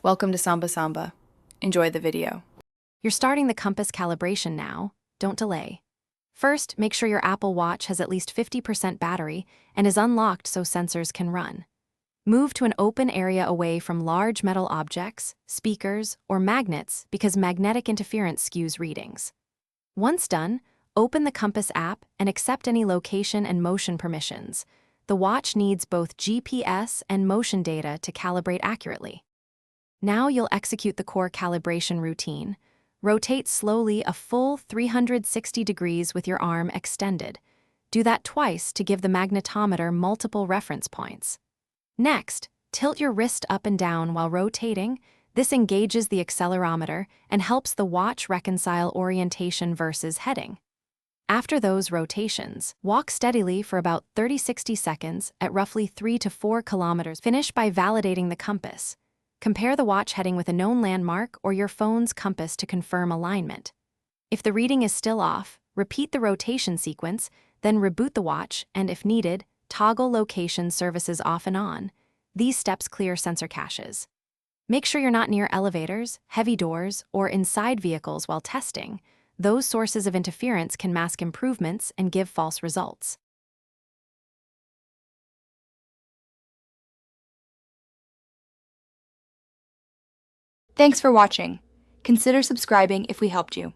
Welcome to Samba Samba. Enjoy the video. You're starting the compass calibration now. Don't delay. First, make sure your Apple Watch has at least 50% battery and is unlocked so sensors can run. Move to an open area away from large metal objects, speakers, or magnets because magnetic interference skews readings. Once done, open the Compass app and accept any location and motion permissions. The watch needs both GPS and motion data to calibrate accurately. Now you'll execute the core calibration routine. Rotate slowly a full 360 degrees with your arm extended. Do that twice to give the magnetometer multiple reference points. Next, tilt your wrist up and down while rotating. This engages the accelerometer and helps the watch reconcile orientation versus heading. After those rotations, walk steadily for about 30-60 seconds at roughly 3 to 4 kilometers. Finish by validating the compass. Compare the watch heading with a known landmark or your phone's compass to confirm alignment. If the reading is still off, repeat the rotation sequence, then reboot the watch and, if needed, toggle location services off and on. These steps clear sensor caches. Make sure you're not near elevators, heavy doors, or inside vehicles while testing. Those sources of interference can mask improvements and give false results. Thanks for watching. Consider subscribing if we helped you.